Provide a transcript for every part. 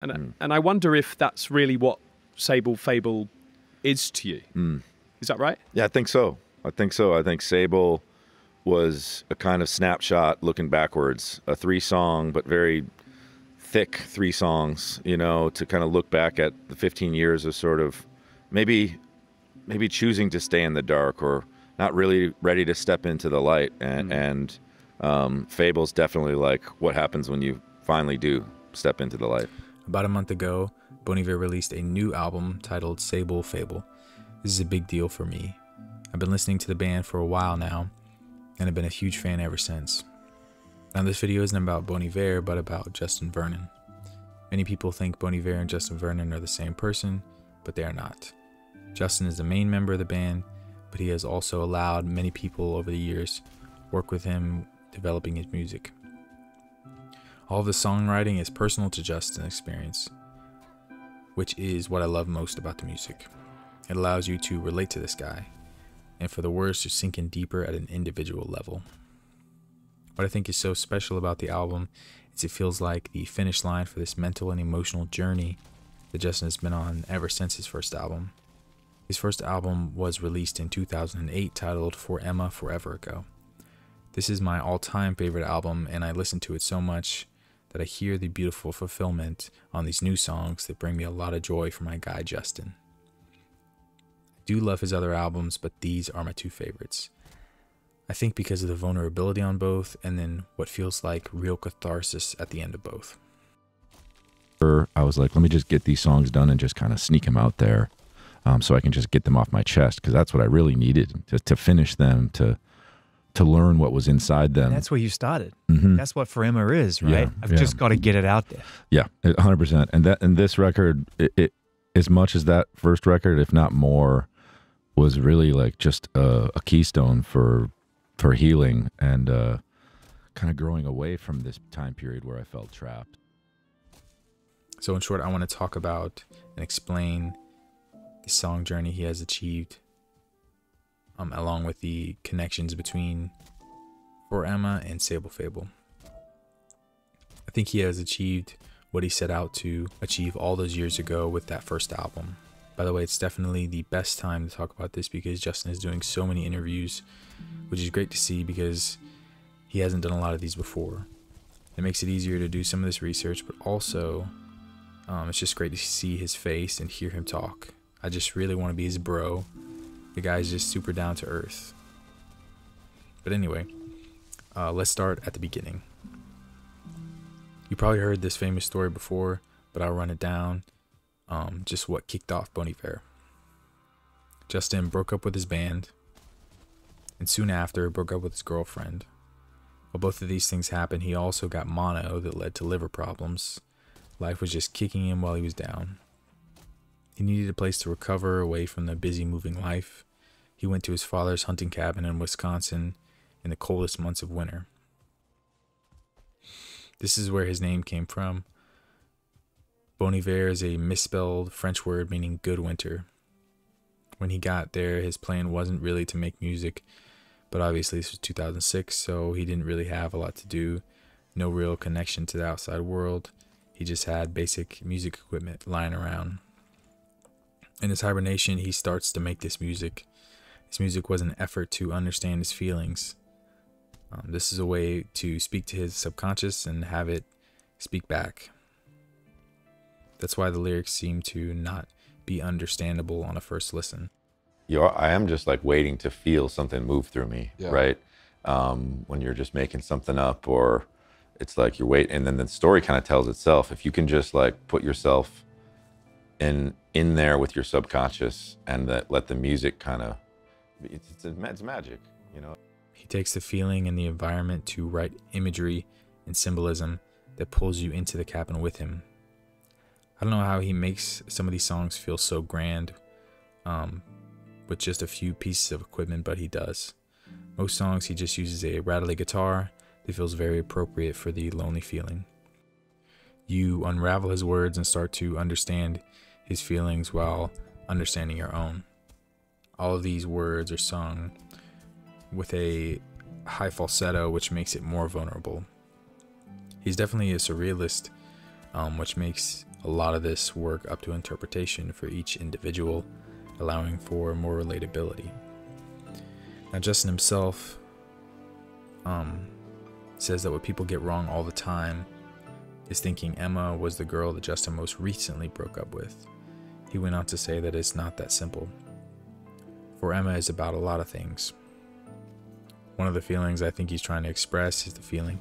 And I wonder if that's really what Sable Fable is to you. Is that right? Yeah, I think so. I think Sable was a kind of snapshot looking backwards, a 3-song but very thick 3 songs, you know, to kind of look back at the 15 years of sort of maybe choosing to stay in the dark or not really ready to step into the light. And Fable's definitely like what happens when you finally do step into the light. About a month ago, Bon Iver released a new album titled Sable Fable. This is a big deal for me. I've been listening to the band for a while now, and I've been a huge fan ever since. Now, this video isn't about Bon Iver, but about Justin Vernon. Many people think Bon Iver and Justin Vernon are the same person, but they are not. Justin is the main member of the band, but he has also allowed many people over the years work with him developing his music. All of the songwriting is personal to Justin's experience, which is what I love most about the music. It allows you to relate to this guy, and for the words to sink in deeper at an individual level. What I think is so special about the album is it feels like the finish line for this mental and emotional journey that Justin has been on ever since his first album. His first album was released in 2008, titled For Emma Forever Ago. This is my all-time favorite album, and I listen to it so much that I hear the beautiful fulfillment on these new songs that bring me a lot of joy for my guy Justin. I do love his other albums, but these are my 2 favorites. I think because of the vulnerability on both, and then what feels like real catharsis at the end of both. I was like, let me just get these songs done and just kind of sneak them out there, so I can just get them off my chest, because that's what I really needed to finish them, to learn what was inside them. And that's where you started. That's what For Emma is, right? Yeah, I've just got to get it out there. Yeah, 100%. And this record, it as much as that first record, if not more, was really like just a keystone for healing and kind of growing away from this time period where I felt trapped. So in short, I want to talk about and explain the song journey he has achieved, along with the connections between For Emma and Sable Fable. I think he has achieved what he set out to achieve all those years ago with that first album. By the way, it's definitely the best time to talk about this because Justin is doing so many interviews, which is great to see because he hasn't done a lot of these before. It makes it easier to do some of this research, but also it's just great to see his face and hear him talk. I just really want to be his bro. The guy's just super down to earth. But anyway, let's start at the beginning. You probably heard this famous story before, but I'll run it down. Just what kicked off Bon Iver. Justin broke up with his band, and soon after broke up with his girlfriend. While both of these things happened, he also got mono that led to liver problems. Life was just kicking him while he was down. He needed a place to recover away from the busy moving life. He went to his father's hunting cabin in Wisconsin in the coldest months of winter. This is where his name came from. Bon Iver is a misspelled French word meaning good winter. When he got there, his plan wasn't really to make music, but obviously this was 2006, so he didn't really have a lot to do. No real connection to the outside world. He just had basic music equipment lying around. In his hibernation, he starts to make this music. This music was an effort to understand his feelings. This is a way to speak to his subconscious and have it speak back. That's why the lyrics seem to not be understandable on a first listen. I am just like waiting to feel something move through me, right? When you're just making something up, or it's like you're waiting, and then the story kind of tells itself. If you can just like put yourself in there with your subconscious and let the music kind of, it's magic, you know? He takes the feeling and the environment to write imagery and symbolism that pulls you into the cabin with him. I don't know how he makes some of these songs feel so grand with just a few pieces of equipment, but he does. Most songs he just uses a rattly guitar that feels very appropriate for the lonely feeling. You unravel his words and start to understand his feelings while understanding your own. All of these words are sung with a high falsetto, which makes it more vulnerable. He's definitely a surrealist, which makes a lot of this work up to interpretation for each individual, allowing for more relatability. Now, Justin himself says that what people get wrong all the time is thinking Emma was the girl that Justin most recently broke up with. He went on to say that it's not that simple. For Emma is about a lot of things. One of the feelings I think he's trying to express is the feeling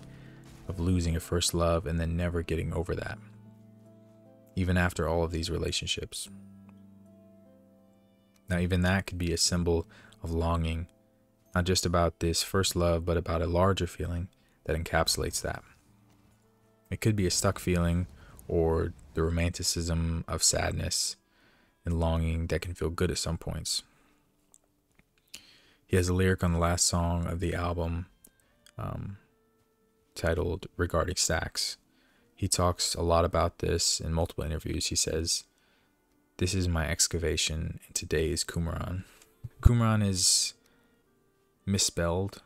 of losing a first love and then never getting over that, even after all of these relationships. Now, even that could be a symbol of longing, not just about this first love, but about a larger feeling that encapsulates that. It could be a stuck feeling or the romanticism of sadness and longing that can feel good at some points. He has a lyric on the last song of the album titled Regarding Stacks. He talks a lot about this in multiple interviews. He says, "This is my excavation and today is Qumran." Qumran is misspelled,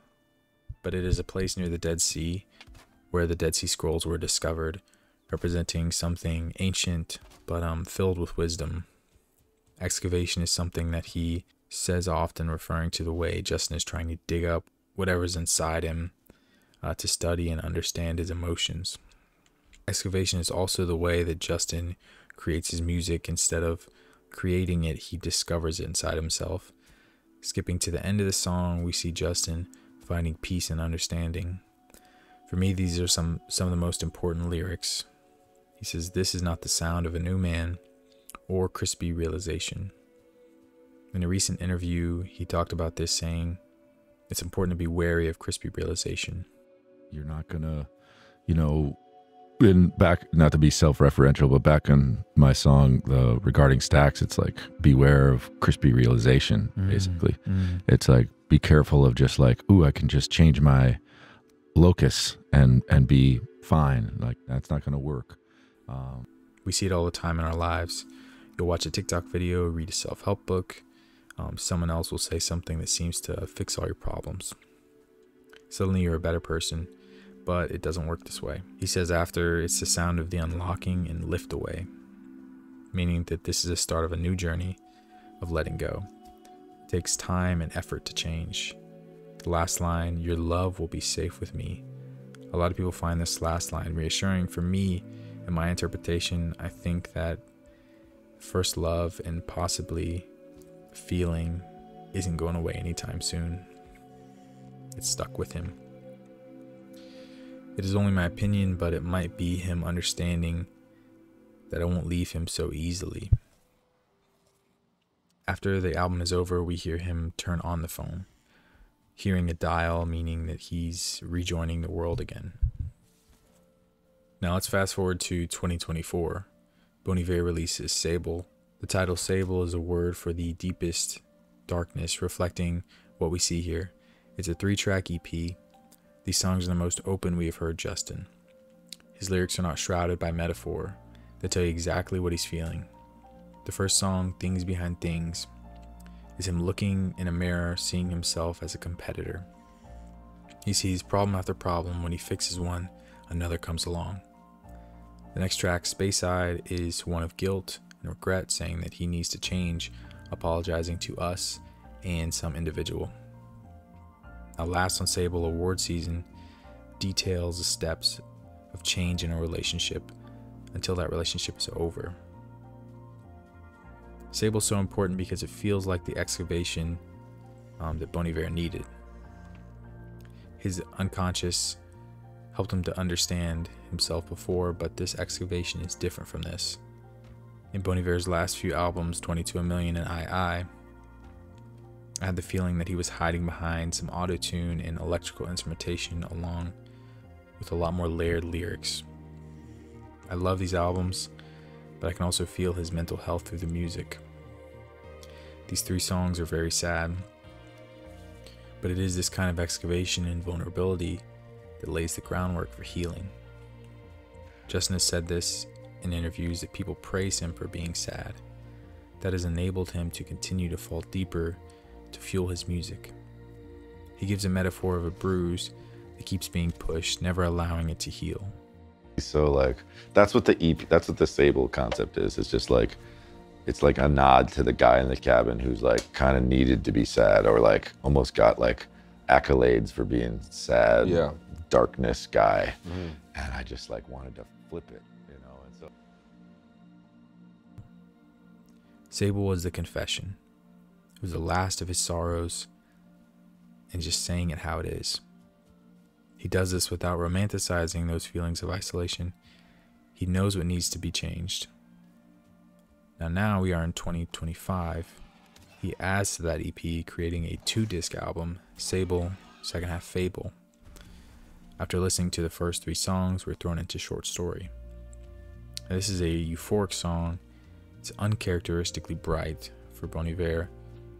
but it is a place near the Dead Sea where the Dead Sea Scrolls were discovered, representing something ancient but filled with wisdom. Excavation is something that he says often, referring to the way Justin is trying to dig up whatever's inside him to study and understand his emotions. Excavation is also the way that Justin creates his music. Instead of creating it, he discovers it inside himself. Skipping to the end of the song, we see Justin finding peace and understanding. For me, these are some of the most important lyrics. He says, "This is not the sound of a new man or crispy realization." In a recent interview, he talked about this, saying, "It's important to be wary of crispy realization." You're not gonna, back, not to be self-referential, but back in my song, the Regarding Stacks, it's like, beware of crispy realization, basically. It's like, be careful of just like, ooh, I can just change my locus and be fine. Like, that's not gonna work. We see it all the time in our lives. You'll watch a TikTok video, read a self-help book. Someone else will say something that seems to fix all your problems. Suddenly you're a better person, but it doesn't work this way. He says after, it's the sound of the unlocking and lift away, meaning that this is the start of a new journey of letting go. It takes time and effort to change. The last line, "Your love will be safe with me." A lot of people find this last line reassuring. For me, in my interpretation, I think that first love and possibly feeling isn't going away anytime soon. It's stuck with him. It is only my opinion, but it might be him understanding that I won't leave him so easily. After the album is over, we hear him turn on the phone, hearing a dial, meaning that he's rejoining the world again. Now let's fast forward to 2024. Bon Iver releases Sable. The title Sable is a word for the deepest darkness, reflecting what we see here. It's a 3-track EP. These songs are the most open we have heard Justin. His lyrics are not shrouded by metaphor. They tell you exactly what he's feeling. The first song, Things Behind Things, is him looking in a mirror, seeing himself as a competitor. He sees problem after problem. When he fixes one, another comes along. The next track, Speyside, is one of guilt and regret, saying that he needs to change, apologizing to us and some individual. Now, last on Sable, award season details the steps of change in a relationship until that relationship is over. Sable's so important because it feels like the excavation that Bon Iver needed. His unconscious helped him to understand himself before, but this excavation is different from this. In Bon Iver's last few albums, 22 A Million and I had the feeling that he was hiding behind some auto-tune and electrical instrumentation along with a lot more layered lyrics. I love these albums, but I can also feel his mental health through the music. These 3 songs are very sad, but it is this kind of excavation and vulnerability that lays the groundwork for healing. Justin has said this in interviews, that people praise him for being sad. That has enabled him to continue to fall deeper to fuel his music. He gives a metaphor of a bruise that keeps being pushed, never allowing it to heal. So like that's what the EP, that's what the Sable concept is. It's just like it's like a nod to the guy in the cabin who's like kind of needed to be sad, or like almost got like accolades for being sad, darkness guy. And I just like wanted to flip it, you know. And so Sable was the confession. It was the last of his sorrows and just saying it how it is. He does this without romanticizing those feelings of isolation. He knows what needs to be changed. Now we are in 2025. He adds to that EP, creating a 2-disc album, Sable, second half Fable. After listening to the first 3 songs, we're thrown into Short Story. Now, this is a euphoric song. It's uncharacteristically bright for Bon Iver,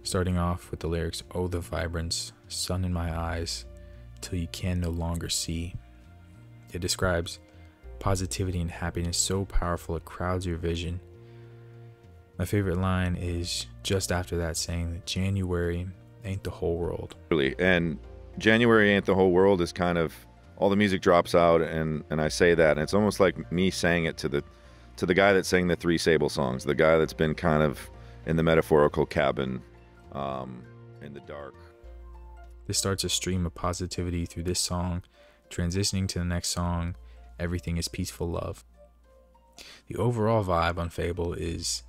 starting off with the lyrics, "Oh, the vibrance, sun in my eyes, till you can no longer see." It describes positivity and happiness so powerful it crowds your vision. My favorite line is just after that, saying that January ain't the whole world. really, and January ain't the whole world is kind of, all the music drops out, and I say that, and it's almost like me saying it to the guy that sang the 3 Sable songs, the guy that's been kind of in the metaphorical cabin, in the dark. This starts a stream of positivity through this song, transitioning to the next song, Everything is Peaceful Love. The overall vibe on Fable is,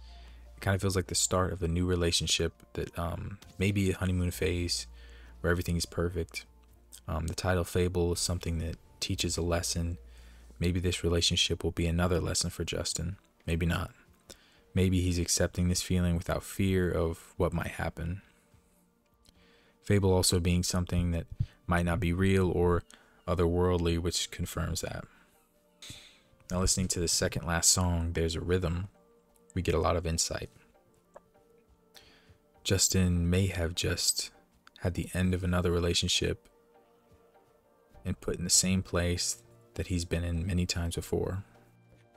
it kind of feels like the start of a new relationship that maybe a honeymoon phase where everything is perfect. The title Fable is something that teaches a lesson. Maybe this relationship will be another lesson for Justin. Maybe not. Maybe he's accepting this feeling without fear of what might happen. Fable also being something that might not be real or otherworldly, which confirms that. Now, listening to the second last song, There's a Rhythm, we get a lot of insight. Justin may have just had the end of another relationship and put in the same place that he's been in many times before.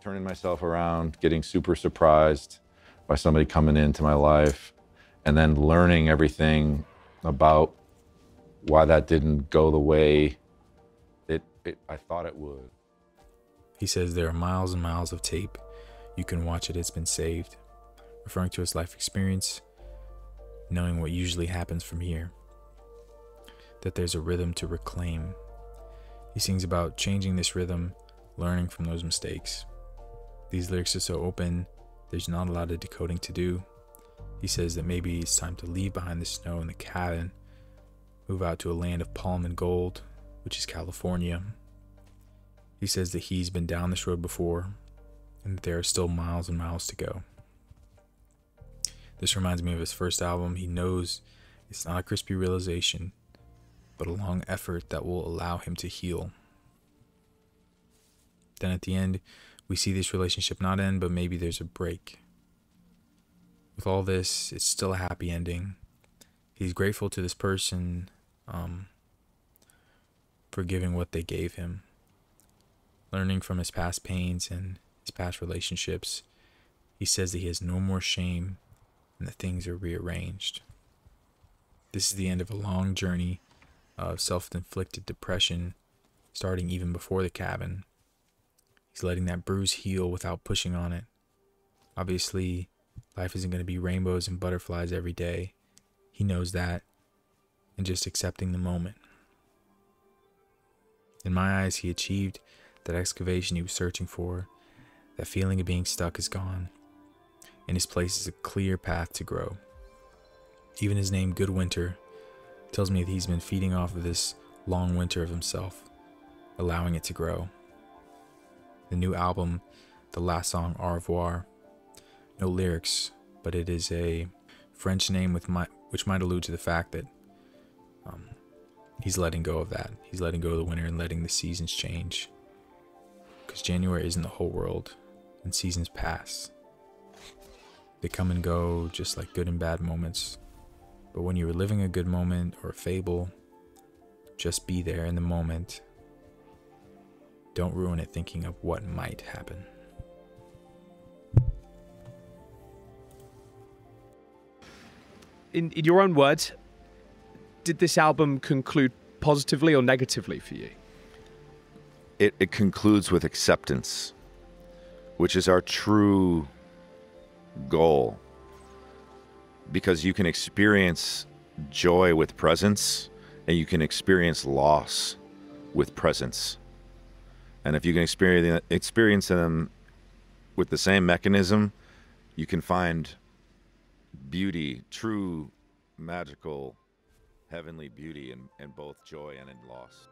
Turning myself around, getting super surprised by somebody coming into my life, and then learning everything about why that didn't go the way I thought it would. He says there are miles and miles of tape. You can watch it, it's been saved. Referring to his life experience, knowing what usually happens from here. That there's a rhythm to reclaim. He sings about changing this rhythm, learning from those mistakes. These lyrics are so open, there's not a lot of decoding to do. He says that maybe it's time to leave behind the snow and the cabin, move out to a land of palm and gold, which is California. He says that he's been down this road before, and that there are still miles and miles to go. This reminds me of his first album. He knows it's not a crispy realization, but a long effort that will allow him to heal. Then at the end, we see this relationship not end, but maybe there's a break. With all this, it's still a happy ending. He's grateful to this person for giving what they gave him. Learning from his past pains and his past relationships, he says that he has no more shame and that things are rearranged. This is the end of a long journey of self-inflicted depression, starting even before the cabin. He's letting that bruise heal without pushing on it. Obviously, life isn't going to be rainbows and butterflies every day. He knows that, and just accepting the moment. In my eyes, he achieved that excavation he was searching for. That feeling of being stuck is gone. In his place is a clear path to grow. Even his name, Good Winter, tells me that he's been feeding off of this long winter of himself, allowing it to grow. The new album, the last song, Au revoir, no lyrics, but it is a French name which might allude to the fact that he's letting go of that. He's letting go of the winter and letting the seasons change. Because January isn't the whole world, and seasons pass. They come and go just like good and bad moments. But when you're living a good moment or a fable, just be there in the moment. Don't ruin it thinking of what might happen. In your own words, did this album conclude positively or negatively for you? it concludes with acceptance, which is our true goal. Because you can experience joy with presence, and you can experience loss with presence. And if you can experience them with the same mechanism, you can find beauty, true, magical, heavenly beauty in both joy and in loss.